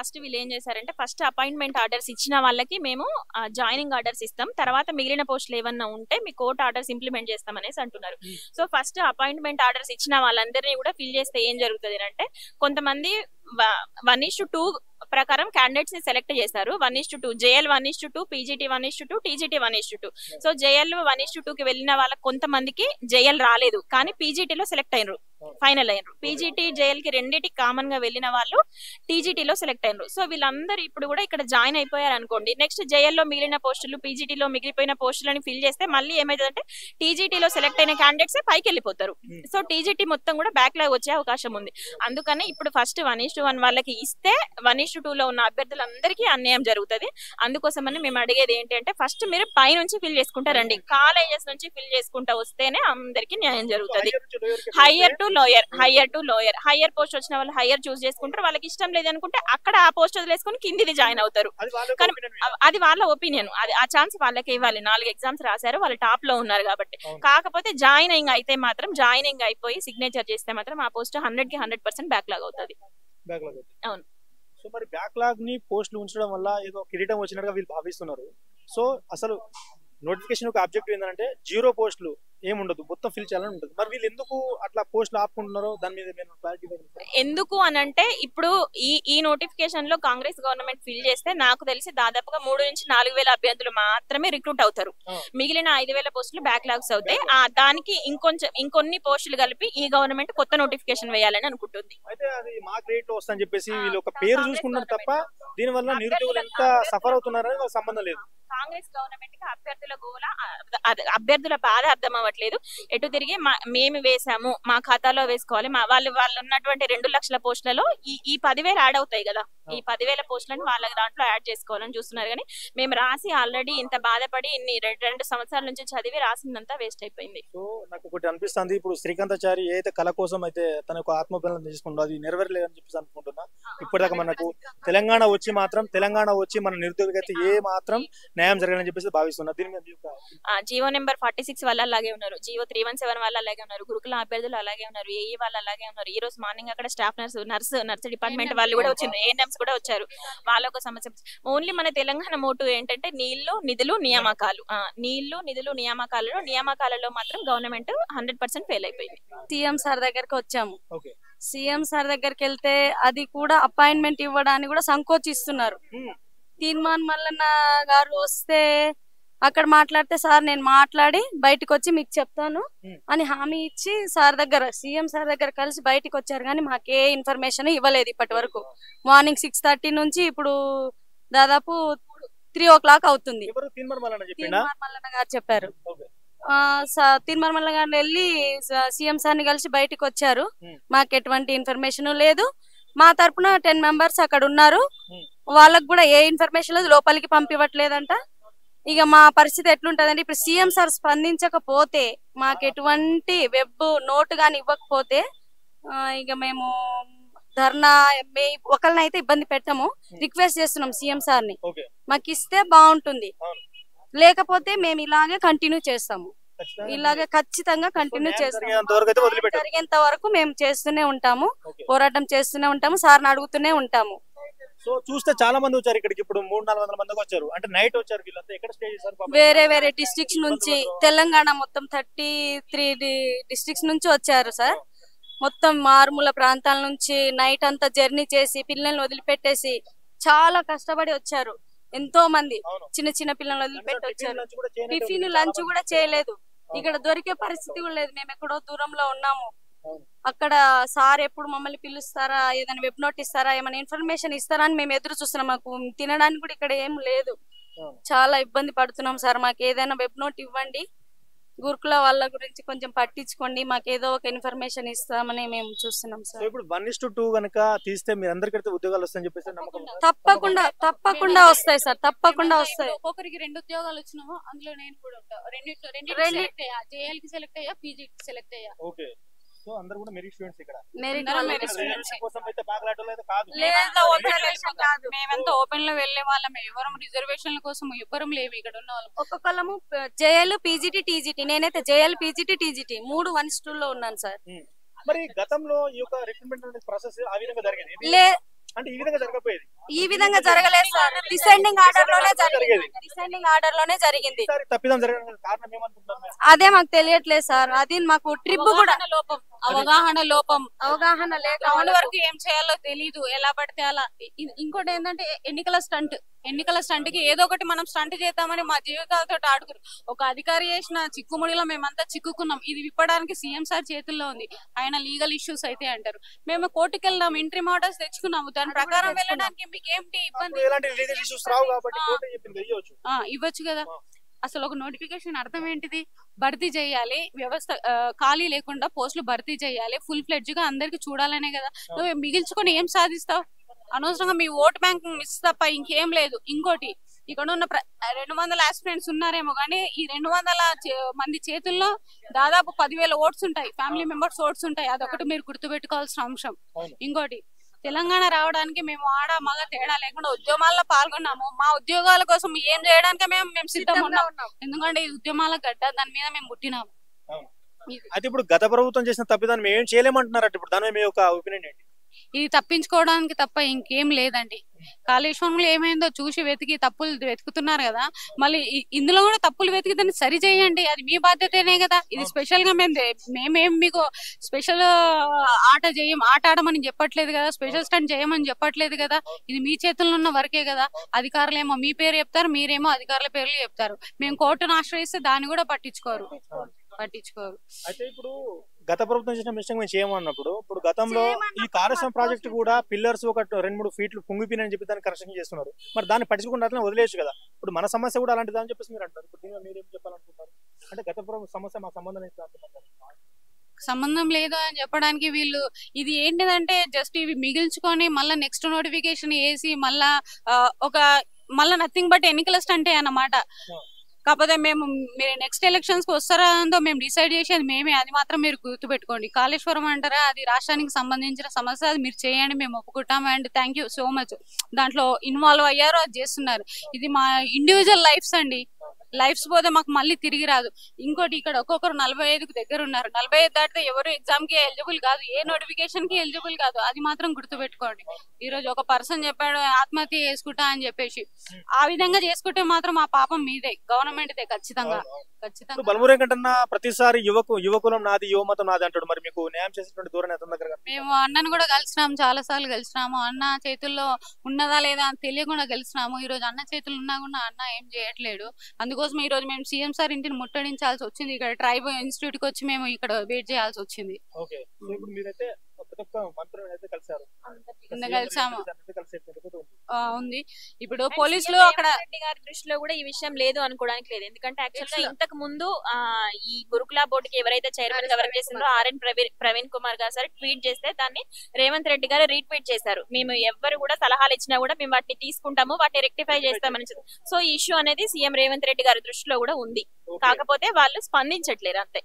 First వీళ్ళు ఏం చేశారంటే ఫస్ట్ అపాయింట్మెంట్ ఆర్డర్స్ ఇచ్చిన వాళ్ళకి మేము జాయినింగ్ ఆర్డర్స్ ఇస్తాం, తర్వాత మిగిలిన పోస్టులు ఏమన్నా ఉంటే మీ కోర్ట్ ఆర్డర్స్ ఇంప్లిమెంట్ చేస్తాం అనేసి అంటున్నారు. సో ఫస్ట్ అపాయింట్మెంట్ ఆర్డర్స్ ఇచ్చిన వాళ్ళందరినీ కూడా ఫిల్ చేస్తే ఏం జరుగుతుంది అంటే కొంతమంది 1:2 ప్రకారం క్యాండిడేట్స్ ని సెలెక్ట్ చేశారు. 1:2 JL 1:2 PGT 1:2 TGT 1:2. So JL 1:2 కి వెళ్ళిన వాళ్ళకి కొంతమందికి జేఎల్ రాలేదు కానీ పీజీటీలో సెలెక్ట్ అయినరు, ఫైనల్ అయినరు. పీజీటీ జేఎల్ కి రెండింటికి కామన్ గా వెళ్ళిన వాళ్ళు టీజీటీలో సెలెక్ట్ అయినరు. సో వీళ్ళందరూ ఇప్పుడు కూడా ఇక్కడ జాయిన్ అయిపోయారు అనుకోండి, నెక్స్ట్ జేఎల్ లో మిగిలిన పోస్టులు పీజీటీలో మిగిలిపోయిన పోస్టులని ఫిల్ చేస్తే మళ్ళీ ఏమైతుందంటే టీజీటీలో సెలెక్ట్ అయిన క్యాండిడేట్స్ పైకి వెళ్ళిపోతారు. సో టీజీటీ మొత్తం కూడా బ్యాక్ లాగ్ వచ్చే అవకాశం ఉంది. అందుకని ఇప్పుడు ఫస్ట్ 1:1 వాళ్ళకి ఇస్తే 1:2 లో ఉన్న అభ్యర్థులందరికీ అన్యాయం జరుగుతుంది. అందుకోసమని మేము అడిగేది ఏంటంటే ఫస్ట్ మీరు పై నుంచి ఫిల్ చేసుకుంటారండి, కాలేజెస్ నుంచి ఫిల్ చేసుకుంటా వస్తేనే అందరికి న్యాయం జరుగుతుంది. Higher to lower higher post వచ్చిన వాళ్ళు హయ్యర్ చూస్ చేసుకుంటారు, వాళ్ళకి ఇష్టం లేదు అనుకుంటే అక్కడ ఆ పోస్ట్ వదిలేసుకుని కిందిది జాయిన్ అవుతారు. కానీ అది వాళ్ళ ఒపీనియన్, అది ఆ ఛాన్స్ వాళ్ళకి ఇవ్వాలి. 4 ఎగ్జామ్స్ రాశారు, వాళ్ళు టాప్ లో ఉన్నారు కాబట్టి. కాకపోతే జాయినింగ్ అయితే మాత్రం జాయినింగ్ అయిపోయి సిగ్నేచర్ చేస్తే మాత్రం ఆ పోస్ట్ 100కి 100% బ్యాక్లాగ్ అవుతుంది. అవును. సో మరి బ్యాక్లాగ్ ని పోస్టులు ఉంచడం వల్ల ఏదో కిరీటం వచ్చినట్టుగా వీళ్ళు భావిస్తున్నారు. సో అసలు నోటిఫికేషన్ యొక్క ఆబ్జెక్టివ్ ఏంటంటే 0 పోస్టులు ఏముండదు, మొత్తం ఫిల్ చేయాలని ఉంటుంది. మరి వీళ్ళు ఎందుకు అట్లా పోస్టులు ఆపుకుంటున్నారో దాని మీద ఎందుకు అనంటే ఇప్పుడు ఈ నోటిఫికేషన్ లో కాంగ్రెస్ గవర్నమెంట్ ఫిల్ చేస్తే నాకు తెలిసి దాదాపుగా 3 నుంచి 4 వేల అభ్యర్థులు మాత్రమే రిక్రూట్ అవుతారు. మిగిలిన 5,000 పోస్టులు బ్యాక్లాగ్స్ అవుతాయి. దానికి ఇంకొన్ని పోస్టులు కలిపి ఈ గవర్నమెంట్ కొత్త నోటిఫికేషన్ వేయాలని అనుకుంటుంది. అయితే అది మా గ్రేట్ లో వస్తుందని చెప్పేసి వీళ్ళు ఒక పేరు చూసుకున్నారు తప్ప దీని వల్ల నిరుద్యోగులు ఎంత సఫర్ అవుతున్నారని సంబంధం లేదు. కాంగ్రెస్ గవర్నమెంట్ కి అభ్యర్థుల గోల, అభ్యర్థుల బాధ అర్థం అవ్వట్లేదు. ఎటు తిరిగి మేము వేసాము, మా ఖాతాలో వేసుకోవాలి, వాళ్ళు ఉన్నటువంటి 2 లక్షల పోస్టులలో ఈ 10,000 యాడ్ అవుతాయి కదా, ఈ 10,000 పోస్టులను వాళ్ళ దాంట్లో యాడ్ చేసుకోవాలని చూస్తున్నారు. కానీ మేము రాసి ఆల్రెడీ ఇంత బాధపడి ఇన్ని 2 సంవత్సరాల నుంచి చదివి రాసిందంతా వేస్ట్ అయిపోయింది. సో నాకు ఒకటి అనిపిస్తుంది, ఇప్పుడు శ్రీకాంతాచారి ఏదైతే కళ కోసం అయితే తన యొక్క ఆత్మబలం తీసుకుంటో అది నెరవేరలేదని చెప్పేసి అనుకుంటున్నా. ఇప్పటిదాకా మనకు తెలంగాణ వచ్చి మన నిరుద్యోగులకి అయితే ఏ మాత్రం న్యాయం జరగాలని చెప్పేసి భావిస్తున్నా. దీని మీద జీవో నెంబర్ 46 వాళ్ళు అలాగే ఉన్నారు, జీవో 317 వాళ్ళు అలాగే ఉన్నారు, గురుకుల అభ్యర్థులు అలాగే ఉన్నారు, ఏఈ వాళ్ళు అలాగే ఉన్నారు. ఈ రోజు మార్నింగ్ అక్కడ స్టాఫ్ నర్స్ డిపార్ట్మెంట్ వాళ్ళు కూడా వచ్చింది, ఏఎన్ఎంస్ కూడా వచ్చారు. వాళ్ళ ఒక సమస్య ఓన్లీ మన తెలంగాణ మోటు ఏంటంటే నీళ్లు నిధులు నియామకాలు. నియామకాలలో మాత్రం గవర్నమెంట్ 100% ఫెయిల్ అయిపోయింది. సీఎం సార్ దగ్గరికి వచ్చాము, సీఎం సార్ దగ్గరికి వెళ్తే అది కూడా అపాయింట్మెంట్ ఇవ్వడానికి కూడా సంకోచిస్తున్నారు. తీర్మాన్ మల్లన్న గారు వస్తే అక్కడ మాట్లాడితే సార్ నేను మాట్లాడి బయటకు వచ్చి మీకు చెప్తాను అని హామీ ఇచ్చి సీఎం సార్ దగ్గర కలిసి బయటకు వచ్చారు. కానీ మాకే ఇన్ఫర్మేషన్ ఇవ్వలేదు ఇప్పటి వరకు. మార్నింగ్ 6:30 నుంచి ఇప్పుడు దాదాపు 3 o'clock అవుతుంది. తీర్మాన్ మల్లన్న గారు చెప్పారు. తీర్మాన్ మల్లన్న గారు వెళ్ళి సీఎం సార్ని కలిసి బయటకు వచ్చారు. మాకు ఎటువంటి ఇన్ఫర్మేషన్ లేదు. మా తరపున 10 members అక్కడ ఉన్నారు, వాళ్ళకు కూడా ఏ ఇన్ఫర్మేషన్ లేదు, లోపలికి పంపివ్వట్లేదంట. ఇక మా పరిస్థితి ఎట్లుంటదంటే ఇప్పుడు సీఎం సార్ స్పందించకపోతే, మాకు ఎటువంటి వెబ్ నోట్ గాని ఇవ్వకపోతే ఇక మేము ధర్నా ఒకరినైతే ఇబ్బంది పెట్టాము. రిక్వెస్ట్ చేస్తున్నాం సీఎం సార్ ని, మాకు ఇస్తే బాగుంటుంది, లేకపోతే మేము ఇలాగే కంటిన్యూ చేస్తాము. ఇలాగే ఖచ్చితంగా కంటిన్యూ చేస్తాము, జరిగేంత వరకు మేము చేస్తూనే ఉంటాము, పోరాటం చేస్తూనే ఉంటాము, సార్ని అడుగుతూనే ఉంటాము. సో చూస్తే చాలా మంది వచ్చారు ఇక్కడికి, ఇప్పుడు 300-400 మంది వచ్చారు. అంటే నైట్ వచ్చారు వీళ్ళంతా. ఎక్కడ స్టే చేశారు? వేరే డిస్ట్రిక్ట్స్ నుంచి, తెలంగాణ మొత్తం 33 డిస్ట్రిక్ట్స్ నుంచి వచ్చారు సార్. మొత్తం మారుమూల ప్రాంతాల నుంచి నైట్ అంతా జర్నీ చేసి పిల్లల్ని వదిలిపెట్టేసి చాలా కష్టపడి వచ్చారు. ఎంతో మంది చిన్న పిల్లల్ని వదిలిపెట్టి వచ్చారు. టిఫిన్ లంచ్ కూడా చేయలేదు. ఇక్కడ దొరికే పరిస్థితి కూడా లేదు. మేము ఎక్కడో దూరంలో ఉన్నాము. అక్కడ సార్ ఎప్పుడు మమ్మల్ని పిలుస్తారా, ఏదైనా వెబ్ నోట్ ఇస్తారా, ఏమైనా ఇన్ఫర్మేషన్ ఇస్తారా అని మేము ఎదురు చూస్తున్నాం. మాకు తినడానికి కూడా ఇక్కడ ఏం లేదు, చాలా ఇబ్బంది పడుతున్నాం సార్. మాకు ఏదైనా వెబ్ నోట్ ఇవ్వండి, గురుకుల వాళ్ళ గురించి కొంచెం పట్టించుకోండి, మాకు ఏదో ఒక ఇన్ఫర్మేషన్ ఇస్తామని మేము చూస్తున్నాం సార్. ఇప్పుడు 1:2 గనక తీస్తే మీరు అందరికీ ఉద్యోగాలు వస్తాయని చెప్పేసి నమ్మకం? తప్పకుండా వస్తాయి సార్, తప్పకుండా వస్తాయి. ఒక్కొక్కరికి 2 ఉద్యోగాలు వచ్చినాము, అందులో నేను కూడా ఉంటా. రెండింటికి జేఎల్ కి సెలెక్ట్ అయ్యా, పీజీ కి సెలెక్ట్ అయ్యా. ఓకే. సో అందరూ కూడా మెరిట్ స్టూడెంట్స్ ఇక్కడ. మేమంతా ఓపెన్ లో వెళ్లే వాళ్ళమే, ఎవరు రిజర్వేషన్ల కోసం ఎవ్వరం లేవు ఇక్కడ ఉన్న వాళ్ళు. ఒక్కొక్కళ్ళము జేఎల్ పీజీటీ టీజీటీ, నేనైతే జేఎల్ పీజీటీ టీజీటీ 3 1:2 లో ఉన్నాను సార్. మరి గతంలో ఈ యొక్క రిక్రూట్మెంట్ ప్రాసెస్ ఆ విధంగా జరిగేది అంటే ఈ విధంగా జరగకపోయేది. ఈ విధంగా జరగలేదు సార్. డిసెండింగ్ ఆర్డర్ లోనే జరిగింది. డిసెండింగ్ ఆర్డర్ లోనే జరిగింది. తప్పిదం జరగడానికి కారణం ఏమనుకుంటున్నారు? అదే మాకు తెలియట్లేదు సార్. అది మాకు ట్రిప్ కూడా అవగాహన లోపం అవగాహన లేక గ్రౌండ్ వరకు ఏం చేయాలో తెలీదు, ఎలా పడితే అలా. ఇంకోటి ఏంటంటే ఎన్నికల స్టంట్ కి ఏదో ఒకటి మనం స్టంట్ చేద్దామని మా జీవితాలతో ఆడుకురు. ఒక అధికారి చేసిన చిక్కుముడిలో మేమంతా చిక్కుకున్నాం. ఇది విప్పడానికి సీఎం సార్ చేతుల్లో ఉంది. ఆయన లీగల్ ఇష్యూస్ అయితే అంటారు. మేము కోర్టుకు వెళ్ళినాం, ఇంట్రీ ఆర్డర్స్ తెచ్చుకున్నాము. దాని ప్రకారం వెళ్ళడానికి మీకు ఏంటి ఇబ్బంది? ఇవ్వచ్చు కదా. అసలు ఒక నోటిఫికేషన్ అర్థం ఏంటిది? భర్తీ చేయాలి, వ్యవస్థ ఖాళీ లేకుండా పోస్టులు భర్తీ చేయాలి, ఫుల్ ఫ్లెడ్జ్ గా అందరికి చూడాలనే కదా. నువ్వు మిగిల్చుకొని ఏం సాధిస్తావు? అనవసరంగా మీ ఓట్ బ్యాంక్ మిస్ తప్ప ఇంకేం లేదు. ఇంకోటి, ఇక్కడ ఉన్న 200 ఆస్పిరెంట్స్ ఉన్నారేమో కానీ ఈ 200 మంది చేతుల్లో దాదాపు 10,000 ఓట్స్ ఉంటాయి, ఫ్యామిలీ మెంబర్స్ ఓట్స్ ఉంటాయి. అదొకటి మీరు గుర్తుపెట్టుకోవాల్సిన అంశం. ఇంకోటి, తెలంగాణ రావడానికి మేము ఆడ మగ తేడా లేకుండా ఉద్యమాల్లో పాల్గొన్నాము. మా ఉద్యోగాల కోసం ఏం చేయడానికి మేము సిద్ధంగా ఉన్నాం. ఎందుకంటే ఇది ఉద్యమాల గడ్డ, దాని మీద మేము పుట్టినాము. అయితే ఇప్పుడు గత ప్రభుత్వం చేసిన తప్పిదాన్ని మేము ఏం చేయలేమంటున్నారు. ఇప్పుడు దాని మీ యొక్క ఒపీనియన్ ఏంటి? ఇది తప్పించుకోవడానికి తప్ప ఇంకేం లేదండి. కాళేశ్వరంలో ఏమైందో చూసి వెతికి తప్పులు వెతుకుతున్నారు కదా, మళ్ళీ ఇందులో కూడా తప్పులు వెతికి దాన్ని సరి చేయండి. అది మీ బాధ్యతనే కదా. ఇది స్పెషల్ గా మేమేం మీకు స్పెషల్ ఆట ఆడమని చెప్పట్లేదు కదా, స్పెషల్ స్టంట్ చేయమని చెప్పట్లేదు కదా. ఇది మీ చేతుల్లో ఉన్న వరకే కదా. అధికారులేమో మీ పేరు చెప్తారు, మీరేమో అధికారుల పేర్లు చెప్తారు. మేము కోర్టును ఆశ్రయిస్తే దాన్ని కూడా పట్టించుకోరు. అయితే ఇప్పుడు గత ప్రభుత్వం చేసిన మిస్టేక్ మేము చేయమన్నప్పుడు, ఇప్పుడు గతంలో ఈ కాళేశ్వరం ప్రాజెక్ట్ కూడా పిల్లర్స్ ఒక 2-3 ఫీట్లు కుంగిపోయినని చెప్పి దాన్ని కన్స్ట్రక్షన్ చేస్తున్నారు. మరి దాన్ని పట్టించుకుంటే అట్లా వదిలేయచ్చు కదా. ఇప్పుడు మన సమస్య కూడా అలాంటిది అని చెప్పేసి మీరు అంటారు. ఇప్పుడు దీనిలో మీరేం చెప్పాలనుకుంటారు? అంటే గత ప్రభుత్వం సమస్య మా సంబంధం లేదు అని చెప్పడానికి వీళ్ళు ఇది ఏంటిదంటే జస్ట్ ఇవి మిగిల్చుకొని మళ్ళీ నెక్స్ట్ నోటిఫికేషన్ వేసి మళ్ళా నథింగ్ బట్ ఎన్నికల స్టంటే అన్నమాట. కాకపోతే మీరు నెక్స్ట్ ఎలక్షన్స్ కి వస్తారా అందో మేము డిసైడ్ చేసేది మేమే. అది మాత్రం మీరు గుర్తుపెట్టుకోండి. కాళేశ్వరం అంటారా, అది రాష్ట్రానికి సంబంధించిన సమస్య, అది మీరు చేయండి, మేము ఒప్పుకుంటాం. And thank you so much. దాంట్లో ఇన్వాల్వ్ అయ్యారు, అది చేస్తున్నారు. ఇది మా ఇండివిజువల్ లైఫ్స్ అండి. లైఫ్స్ పోతే మాకు మళ్ళీ తిరిగి రాదు. ఇంకోటి, ఇక్కడ ఒక్కొక్కరు 45కు దగ్గర ఉన్నారు. 45 దాటితే ఎవరు ఎగ్జామ్ కి ఎలిజిబుల్ కాదు, ఏ నోటిఫికేషన్ కి ఎలిజిబుల్ కాదు. అది మాత్రం గుర్తుపెట్టుకోండి. ఈ రోజు ఒక పర్సన్ చెప్పాడు ఆత్మహత్య చేసుకుంటా అని చెప్పేసి. ఆ విధంగా చేసుకుంటే మాత్రం ఆ పాపం మీదే, గవర్నమెంట్ దే. ఖచ్చితంగా బలమురే కంటన్నా ప్రతిసారి యువకులం నాది, యువమతం నాది అంటాడు. మరి మీకు న్యాయం చేసేటువంటి ధోరణి ఎంత దగ్గర? మేము అన్నను కూడా కలిసినాము, చాలా సార్లు కలిసినాము. అన్న చేతుల్లో ఉన్నదా లేదా అని తెలియకుండా కలిసినాము. ఈ రోజు అన్న చేతులు ఉన్నా కూడా అన్న ఏం చేయట్లేడు. అందుకోసం ఈ రోజు మేము సీఎం సార్ ఇంటిని ముట్టడించాల్సి వచ్చింది. ఇక్కడ ట్రైబ్ ఇన్స్టిట్యూట్ కి వచ్చి మేము ఇక్కడ వెయిట్ చేయాల్సి వచ్చింది. ఉంది. ఇప్పుడు పోలీసులు అక్కడ గారి దృష్టిలో కూడా ఈ విషయం లేదు అనుకోవడానికి లేదు. ఎందుకంటే యాక్చువల్ గా ఇంతకు ముందు ఈ గురుకుల బోర్డుకి ఎవరైతే చైర్మన్ గా వర్క్ చేసిందో ఆర్ఎన్ ప్రవీణ్ కుమార్ గారు సార్ ట్వీట్ చేస్తే దాన్ని రేవంత్ రెడ్డి గారు రీట్వీట్ చేశారు. మేము ఎవ్వరు కూడా సలహాలు ఇచ్చినా కూడా మేము వాటిని తీసుకుంటాము, వాటిని రెక్టిఫై చేస్తామని. సో ఈ ఇష్యూ అనేది సీఎం రేవంత్ రెడ్డి గారి దృష్టిలో కూడా ఉంది. కాకపోతే వాళ్ళు స్పందించట్లేరు అంతే.